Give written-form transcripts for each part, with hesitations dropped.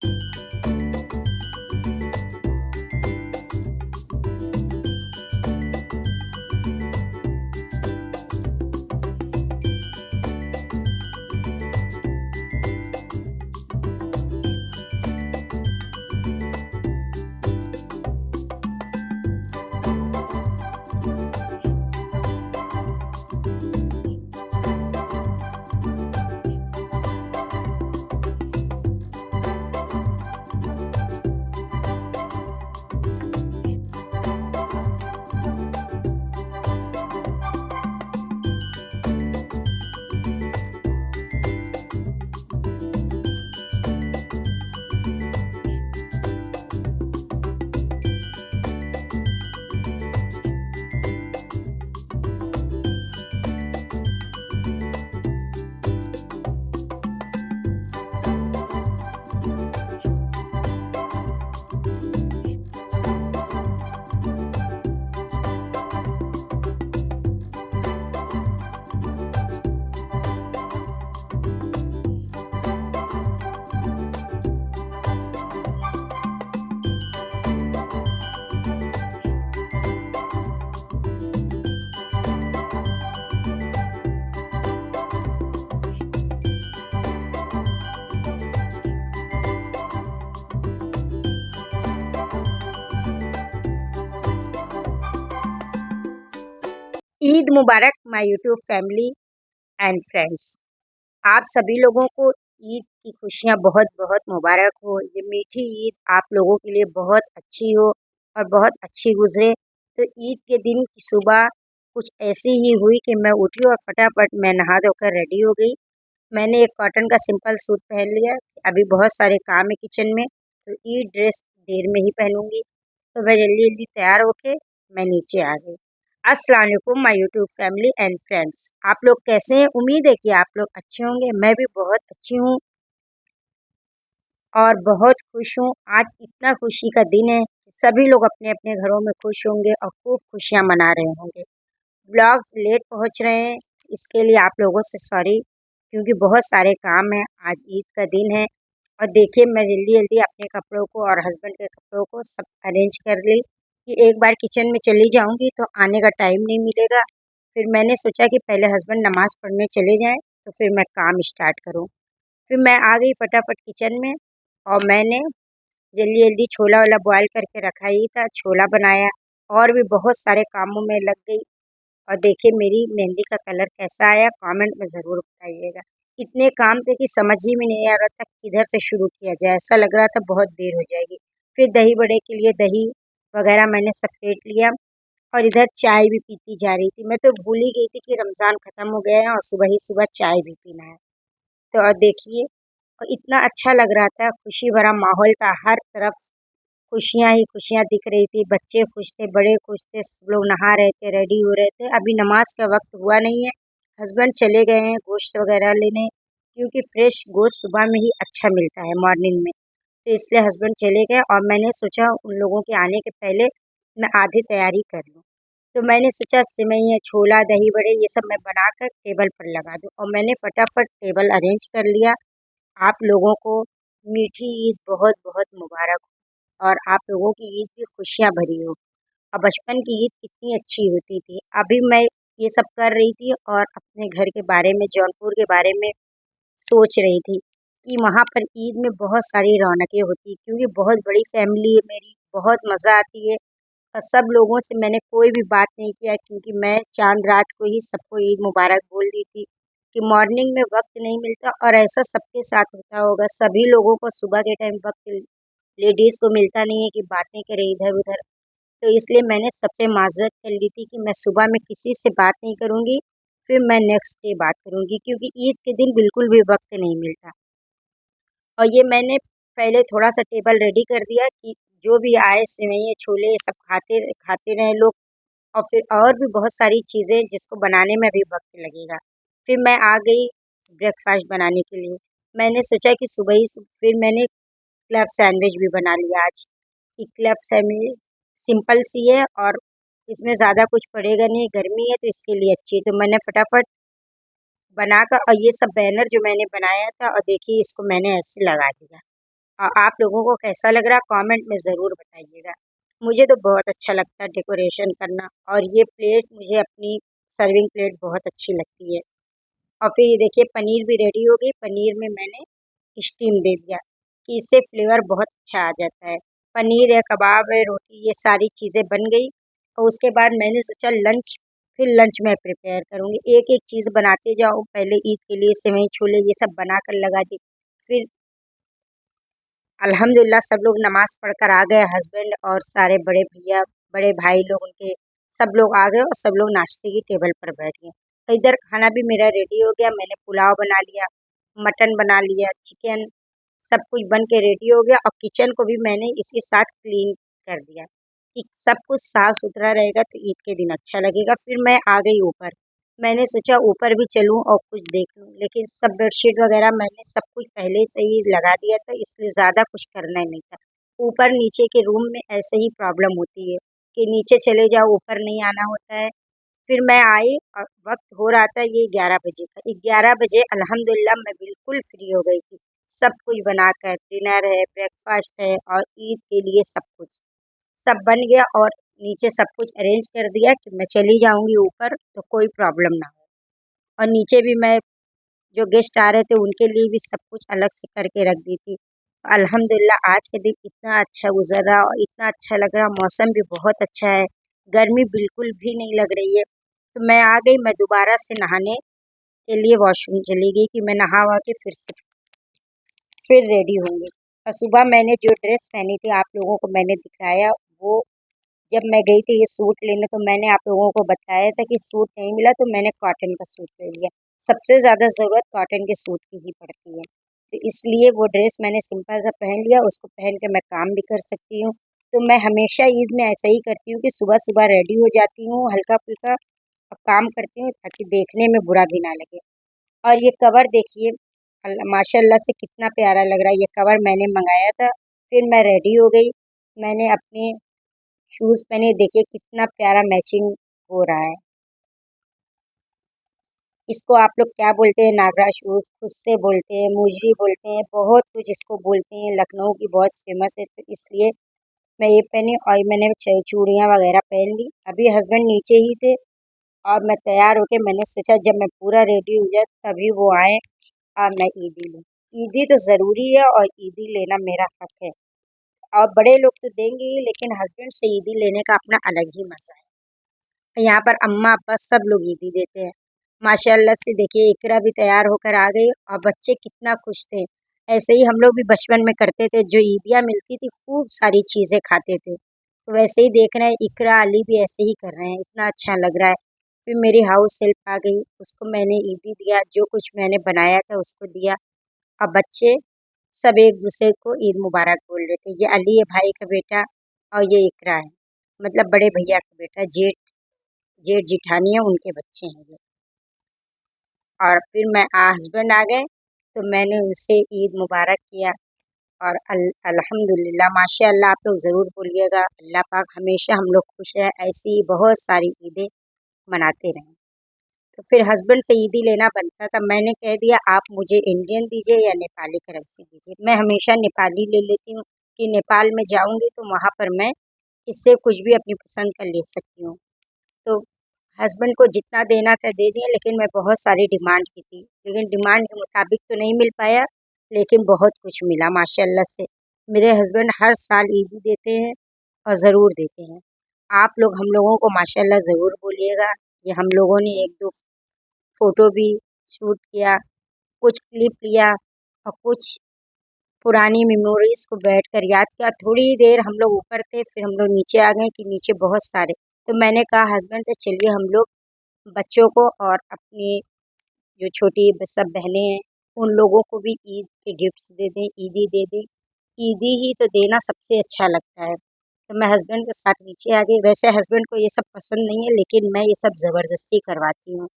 Eid Mubarak my YouTube family and friends. आप सभी लोगों को ईद की खुशियां बहुत बहुत मुबारक हो। ये मीठी ईद आप लोगों के लिए बहुत अच्छी हो और बहुत अच्छी गुजरे। तो ईद के दिन की सुबह कुछ ऐसी ही हुई कि मैं उठी और फटाफट मैं नहा धोकर रेडी हो गई। मैंने एक कॉटन का सिंपल सूट पहन लिया। अभी बहुत सारे काम है किचन में, तो ईद ड्रेस देर में ही पहनूंगी। तो मैं जल्दी जल्दी तैयार होके मैं नीचे आ गई। अस्सलाम वालेकुम my YouTube family and friends. आप लोग कैसे हैं? उम्मीद है कि आप लोग अच्छे होंगे। मैं भी बहुत अच्छी हूँ और बहुत खुश हूँ। आज इतना खुशी का दिन है कि सभी लोग अपने अपने घरों में खुश होंगे और खूब खुशियाँ मना रहे होंगे। व्लॉग्स लेट पहुँच रहे हैं, इसके लिए आप लोगों से सॉरी, क्योंकि बहुत सारे काम हैं। आज ईद का दिन है और देखिए मैं जल्दी जल्दी अपने कपड़ों को और हस्बैंड के कपड़ों को सब अरेंज कर ली कि एक बार किचन में चली जाऊंगी तो आने का टाइम नहीं मिलेगा। फिर मैंने सोचा कि पहले हस्बैंड नमाज़ पढ़ने चले जाएं तो फिर मैं काम स्टार्ट करूं। फिर मैं आ गई फटाफट किचन में और मैंने जल्दी जल्दी छोला वाला बॉयल करके रखा ही था, छोला बनाया और भी बहुत सारे कामों में लग गई। और देखिए मेरी मेहंदी का कलर कैसा आया, कमेंट में ज़रूर बताइएगा। इतने काम थे कि समझ ही में नहीं आ रहा था किधर से शुरू किया जाए। ऐसा लग रहा था बहुत देर हो जाएगी। फिर दही बड़े के लिए दही वगैरह मैंने सब फेंट लिया और इधर चाय भी पीती जा रही थी। मैं तो भूल ही गई थी कि रमज़ान ख़त्म हो गया है और सुबह ही सुबह चाय भी पीना है। तो और देखिए, और इतना अच्छा लग रहा था, खुशी भरा माहौल था, हर तरफ खुशियाँ ही खुशियाँ दिख रही थी। बच्चे खुश थे, बड़े खुश थे, सब लोग नहा रहे थे, रेडी हो रहे थे। अभी नमाज का वक्त हुआ नहीं है। हस्बैंड चले गए हैं गोश्त वगैरह लेने, क्योंकि फ्रेश गोश्त सुबह में ही अच्छा मिलता है मॉर्निंग में। तो इसलिए हस्बैंड चले गए और मैंने सोचा उन लोगों के आने के पहले मैं आधी तैयारी कर लूँ। तो मैंने सोचा सेवइयाँ, छोला, दही बड़े ये सब मैं बनाकर टेबल पर लगा दूँ और मैंने फटाफट टेबल अरेंज कर लिया। आप लोगों को मीठी ईद बहुत बहुत मुबारक हो और आप लोगों की ईद भी खुशियाँ भरी हो। और बचपन की ईद कितनी अच्छी होती थी। अभी मैं ये सब कर रही थी और अपने घर के बारे में, जौनपुर के बारे में सोच रही थी कि वहाँ पर ईद में बहुत सारी रौनकें होती, क्योंकि बहुत बड़ी फैमिली है मेरी, बहुत मज़ा आती है। और सब लोगों से मैंने कोई भी बात नहीं किया, क्योंकि मैं चाँद रात को ही सबको ईद मुबारक बोल दी थी कि मॉर्निंग में वक्त नहीं मिलता और ऐसा सबके साथ होता होगा। सभी लोगों को सुबह के टाइम वक्त लेडीज़ को मिलता नहीं है कि बातें करें इधर-उधर। तो इसलिए मैंने सबसे माज़रत कर ली थी कि मैं सुबह में किसी से बात नहीं करूँगी, फिर मैं नेक्स्ट डे बात करूँगी, क्योंकि ईद के दिन बिल्कुल भी वक्त नहीं मिलता। और ये मैंने पहले थोड़ा-सा टेबल रेडी कर दिया कि जो भी आए सेवइयाँ, छोले सब खाते रहें लोग। और फिर और भी बहुत सारी चीज़ें जिसको बनाने में भी वक्त लगेगा। फिर मैं आ गई ब्रेकफ़ास्ट बनाने के लिए। मैंने सोचा कि सुबह ही फिर मैंने क्लब सैंडविच भी बना लिया आज, कि क्लब सैंडविच सिंपल सी है और इसमें ज़्यादा कुछ पड़ेगा नहीं, गर्मी है तो इसके लिए अच्छी है। तो मैंने फटाफट बनाकर और ये सब बैनर जो मैंने बनाया था और देखिए इसको मैंने ऐसे लगा दिया। और आप लोगों को कैसा लग रहा कमेंट में ज़रूर बताइएगा। मुझे तो बहुत अच्छा लगता है डेकोरेशन करना, और ये प्लेट मुझे अपनी सर्विंग प्लेट बहुत अच्छी लगती है। और फिर ये देखिए पनीर भी रेडी हो गई। पनीर में मैंने स्टीम दे दिया कि इससे फ्लेवर बहुत अच्छा आ जाता है। पनीर है, कबाब है, रोटी, ये सारी चीज़ें बन गई। और उसके बाद मैंने सोचा लंच, फिर लंच मैं प्रिपेयर करूँगी। एक-एक चीज़ बनाते जाऊँ, पहले ईद के लिए सेवई छोले ये सब बनाकर लगा दी। फिर अल्हम्दुलिल्लाह सब लोग नमाज़ पढ़कर आ गए, हस्बैंड और सारे बड़े भैया, बड़े भाई लोग उनके, सब लोग आ गए और सब लोग नाश्ते की टेबल पर बैठ गए। तो इधर खाना भी मेरा रेडी हो गया। मैंने पुलाव बना लिया, मटन बना लिया, चिकन, सब कुछ बन के रेडी हो गया। और किचन को भी मैंने इसी साथ क्लीन कर दिया कि सब कुछ साफ-सुथरा रहेगा तो ईद के दिन अच्छा लगेगा। फिर मैं आ गई ऊपर। मैंने सोचा ऊपर भी चलूँ और कुछ देख लूँ, लेकिन सब बेडशीट वगैरह मैंने सब कुछ पहले से ही लगा दिया था, इसलिए ज़्यादा कुछ करना नहीं था। ऊपर-नीचे के रूम में ऐसे ही प्रॉब्लम होती है कि नीचे चले जाओ, ऊपर नहीं आना होता है। फिर मैं आई और वक़्त हो रहा था ये 11 बजे का। 11 बजे अल्हम्दुलिल्लाह मैं बिल्कुल फ्री हो गई थी। सब कुछ बनाकर, डिनर है, ब्रेकफ़ास्ट है और ईद के लिए सब कुछ। सब बन गया और नीचे सब कुछ अरेंज कर दिया कि मैं चली जाऊँगी ऊपर तो कोई प्रॉब्लम ना हो। और नीचे भी मैं, जो गेस्ट आ रहे थे उनके लिए भी सब कुछ अलग से करके रख दी थी। अल्हम्दुलिल्लाह आज का दिन इतना अच्छा गुज़र रहा और इतना अच्छा लग रहा, मौसम भी बहुत अच्छा है, गर्मी बिल्कुल भी नहीं लग रही है। तो मैं आ गई, मैं दोबारा से नहाने के लिए वॉशरूम चली गई कि मैं नहा-वहा के फिर रेडी होंगी। और सुबह मैंने जो ड्रेस पहनी थी आप लोगों को मैंने दिखाया, वो जब मैं गई थी ये सूट लेने तो मैंने आप लोगों को बताया था कि सूट नहीं मिला तो मैंने कॉटन का सूट ले लिया। सबसे ज़्यादा ज़रूरत कॉटन के सूट की ही पड़ती है। तो इसलिए वो ड्रेस मैंने सिंपल सा पहन लिया, उसको पहन के मैं काम भी कर सकती हूँ। तो मैं हमेशा ईद में ऐसा ही करती हूँ कि सुबह-सुबह रेडी हो जाती हूँ हल्का-फुल्का और काम करती हूँ ताकि देखने में बुरा भी ना लगे। और ये कवर देखिए, माशाल्लाह से कितना प्यारा लग रहा है। ये कवर मैंने मँगाया था, फिर मैं रेडी हो गई। मैंने अपने शूज़ पहने, देखिए कितना प्यारा मैचिंग हो रहा है। इसको आप लोग क्या बोलते हैं, नागरा शूज़ खुद से बोलते हैं, मुजरी बोलते हैं, बहुत कुछ इसको बोलते हैं। लखनऊ की बहुत फ़ेमस है तो इसलिए मैं ये पहनी और मैंने चूड़ियाँ वग़ैरह पहन ली। अभी हस्बैंड नीचे ही थे और मैं तैयार होके मैंने सोचा जब मैं पूरा रेडी हो जाए तभी वो आएँ और मैं ईदी लूँ। ईदी तो ज़रूरी है और ईदी लेना मेरा हक है। और बड़े लोग तो देंगे ही, लेकिन हस्बैंड से ईदी लेने का अपना अलग ही मज़ा है। यहाँ पर अम्मा अब्बा सब लोग ईदी देते हैं। माशाल्लाह से देखिए इकरा भी तैयार होकर आ गई और बच्चे कितना खुश थे। ऐसे ही हम लोग भी बचपन में करते थे, जो ईदियाँ मिलती थी खूब सारी चीज़ें खाते थे। तो वैसे ही देख रहे हैं इकरा अली भी ऐसे ही कर रहे हैं, इतना अच्छा लग रहा है। फिर मेरी हाउस हेल्प आ गई, उसको मैंने ईदी दिया, जो कुछ मैंने बनाया था उसको दिया। और बच्चे सब एक दूसरे को ईद मुबारक बोल रहे थे। ये अली है भाई का बेटा और ये इकरा है, मतलब बड़े भैया का बेटा, जेठ जेठ जिठानी है उनके बच्चे हैं ये। और फिर मैं हस्बैंड आ गए तो मैंने उनसे ईद मुबारक किया। और अल्हम्दुलिल्लाह माशाअल्लाह आप लोग ज़रूर बोलिएगा, अल्लाह पाक हमेशा हम लोग खुश रहें, ऐसी ही बहुत सारी ईदें मनाते रहें। तो फिर हस्बैंड से ईदी लेना बनता था, मैंने कह दिया आप मुझे इंडियन दीजिए या नेपाली करेंसी दीजिए। मैं हमेशा नेपाली ले लेती हूँ कि नेपाल में जाऊँगी तो वहाँ पर मैं इससे कुछ भी अपनी पसंद का ले सकती हूँ। तो हस्बैंड को जितना देना था दे दिया, लेकिन मैं बहुत सारी डिमांड की थी, लेकिन डिमांड के मुताबिक तो नहीं मिल पाया, लेकिन बहुत कुछ मिला माशाल्लाह से। मेरे हस्बैंड हर साल ईदी देते हैं और ज़रूर देते हैं। आप लोग हम लोगों को माशाल्लाह ज़रूर बोलिएगा। ये हम लोगों ने 1-2 फ़ोटो भी शूट किया, कुछ क्लिप लिया और कुछ पुरानी मेमोरीज़ को बैठकर याद किया। थोड़ी ही देर हम लोग ऊपर थे, फिर हम लोग नीचे आ गए कि नीचे बहुत सारे, तो मैंने कहा हस्बैंड से चलिए हम लोग बच्चों को और अपनी जो छोटी सब बहनें हैं, उन लोगों को भी ईद के गिफ्ट्स दे दें, ईदी दे दें। ईदी ही तो देना सबसे अच्छा लगता है। तो मैं हस्बैंड के साथ नीचे आ गई। वैसे हस्बैंड को ये सब पसंद नहीं है, लेकिन मैं ये सब ज़बरदस्ती करवाती हूँ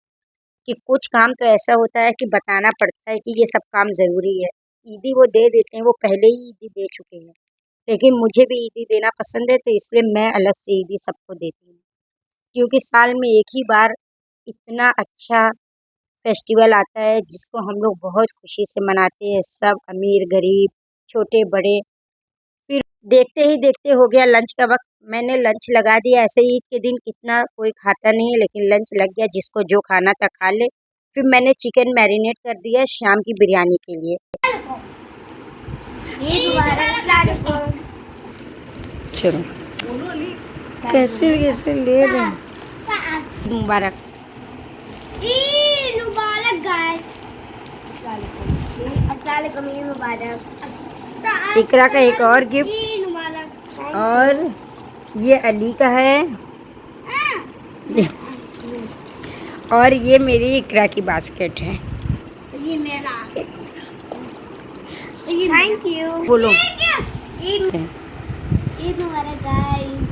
कि कुछ काम तो ऐसा होता है कि बताना पड़ता है कि ये सब काम ज़रूरी है। ईदी वो दे देते हैं, वो पहले ही ईदी दे चुके हैं। लेकिन मुझे भी ईदी देना पसंद है, तो इसलिए मैं अलग से ईदी सबको देती हूँ। क्योंकि साल में एक ही बार इतना अच्छा फेस्टिवल आता है जिसको हम लोग बहुत खुशी से मनाते हैं, सब अमीर गरीब, छोटे बड़े। फिर देखते ही देखते हो गया लंच का वक्त। मैंने लंच लगा दिया। ऐसे ईद के दिन कितना कोई खाता नहीं है, लेकिन लंच लग गया, जिसको जो खाना था खा ले। फिर मैंने चिकन मैरिनेट कर दिया शाम की बिरयानी के लिए। चलो कैसे कैसे ले रहे मुबारक इकरा का एक और गिफ्ट, और ये अली का है, और ये मेरी इकरा की बास्केट है। ये मेरा। Thank you. बोलो। ईद मुबारक गाइस।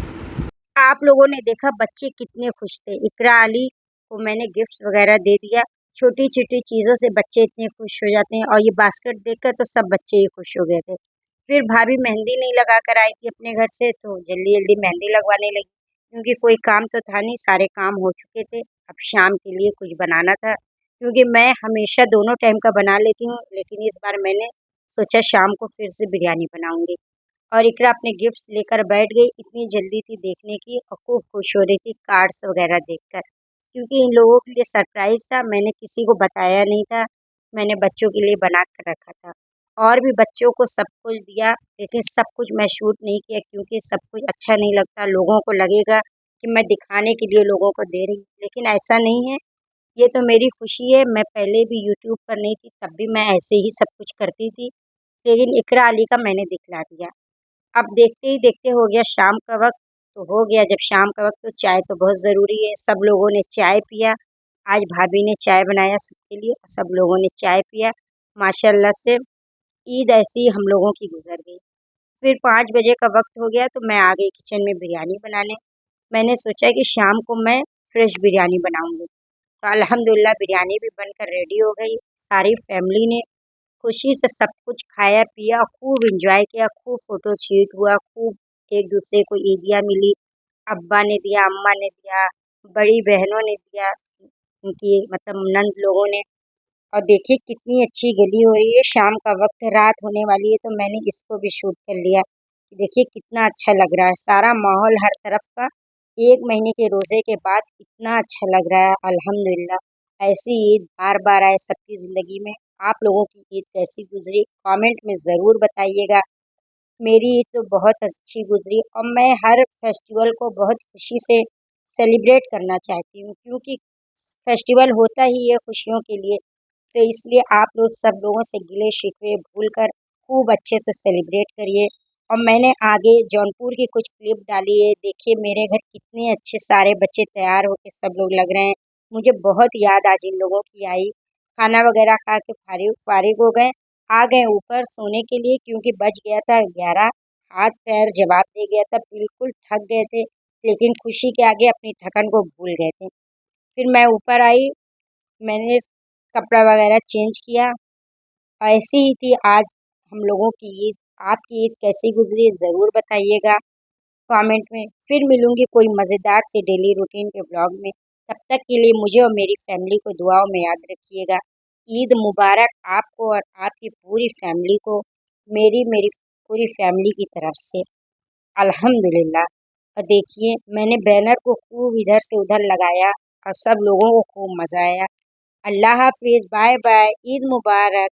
आप लोगों ने देखा बच्चे कितने खुश थे। इकरा अली को मैंने गिफ्ट्स वगैरह दे दिया। छोटी छोटी चीज़ों से बच्चे इतने खुश हो जाते हैं, और ये बास्केट देखकर तो सब बच्चे ही खुश हो गए थे। फिर भाभी मेहंदी नहीं लगा कर आई थी अपने घर से, तो जल्दी जल्दी मेहंदी लगवाने लगी, क्योंकि कोई काम तो था नहीं, सारे काम हो चुके थे। अब शाम के लिए कुछ बनाना था, क्योंकि मैं हमेशा दोनों टाइम का बना लेती हूँ, लेकिन इस बार मैंने सोचा शाम को फिर से बिरयानी बनाऊंगी। और इकरा अपने गिफ्ट्स लेकर बैठ गई। इतनी जल्दी थी देखने की, और खूब खुश हो रही थी कार्ड्स वगैरह देखकर, क्योंकि इन लोगों के लिए सरप्राइज था। मैंने किसी को बताया नहीं था, मैंने बच्चों के लिए बना कर रखा था। और भी बच्चों को सब कुछ दिया, लेकिन सब कुछ मैं शूट नहीं किया, क्योंकि सब कुछ अच्छा नहीं लगता। लोगों को लगेगा कि मैं दिखाने के लिए लोगों को दे रही हूँ, लेकिन ऐसा नहीं है। ये तो मेरी खुशी है। मैं पहले भी यूट्यूब पर नहीं थी, तब भी मैं ऐसे ही सब कुछ करती थी, लेकिन इकरा अली का मैंने दिखला दिया। अब देखते ही देखते हो गया शाम का वक्त। तो हो गया जब शाम का वक्त, तो चाय तो बहुत ज़रूरी है। सब लोगों ने चाय पिया। आज भाभी ने चाय बनाया सबके लिए, सब लोगों ने चाय पिया। माशाल्लाह से ईद ऐसी ही हम लोगों की गुजर गई। फिर 5 बजे का वक्त हो गया, तो मैं आ गई किचन में बिरयानी बनाने। मैंने सोचा कि शाम को मैं फ्रेश बिरयानी बनाऊंगी। तो अल्हम्दुलिल्लाह बिरयानी भी बनकर रेडी हो गई। सारी फैमिली ने खुशी से सब कुछ खाया पिया, खूब एंजॉय किया, खूब फोटो शूट हुआ, खूब एक दूसरे को ईदियाँ मिली। अब्बा ने दिया, अम्मा ने दिया, बड़ी बहनों ने दिया, उनकी मतलब नंद लोगों ने। और देखिए कितनी अच्छी गली हो रही है। शाम का वक्त है, रात होने वाली है, तो मैंने इसको भी शूट कर लिया। देखिए कितना अच्छा लग रहा है सारा माहौल हर तरफ का। 1 महीने के रोज़े के बाद इतना अच्छा लग रहा है, अल्हम्दुलिल्लाह। ऐसी ईद बार बार आए सबकी ज़िंदगी में। आप लोगों की ईद कैसी गुजरी कमेंट में ज़रूर बताइएगा। मेरी ईद तो बहुत अच्छी गुजरी, और मैं हर फेस्टिवल को बहुत खुशी से सेलिब्रेट करना चाहती हूँ, क्योंकि फेस्टिवल होता ही है खुशियों के लिए। तो इसलिए आप लोग सब लोगों से गिले शिकवे भूलकर खूब अच्छे से सेलिब्रेट करिए। और मैंने आगे जौनपुर की कुछ क्लिप डाली है, देखिए मेरे घर कितने अच्छे सारे बच्चे तैयार होकर सब लोग लग रहे हैं। मुझे बहुत याद आज इन लोगों की आई। खाना वगैरह खा के फारिग फारिग हो गए, आ गए ऊपर सोने के लिए, क्योंकि बज गया था 11। हाथ पैर जवाब दे गया था, बिल्कुल थक गए थे, लेकिन खुशी के आगे अपनी थकन को भूल गए थे। फिर मैं ऊपर आई, मैंने कपड़ा वगैरह चेंज किया। ऐसी ही थी आज हम लोगों की ईद। आपकी ईद कैसी गुजरी ज़रूर बताइएगा कमेंट में। फिर मिलूंगी कोई मज़ेदार से डेली रूटीन के ब्लॉग में। तब तक के लिए मुझे और मेरी फैमिली को दुआओं में याद रखिएगा। ईद मुबारक आपको और आपकी पूरी फैमिली को, मेरी मेरी पूरी फैमिली की तरफ से अल्हम्दुलिल्लाह। और देखिए मैंने बैनर को खूब इधर से उधर लगाया, और सब लोगों को खूब मज़ा आया। अल्लाह हाफिज़, बाय बाय, ईद मुबारक।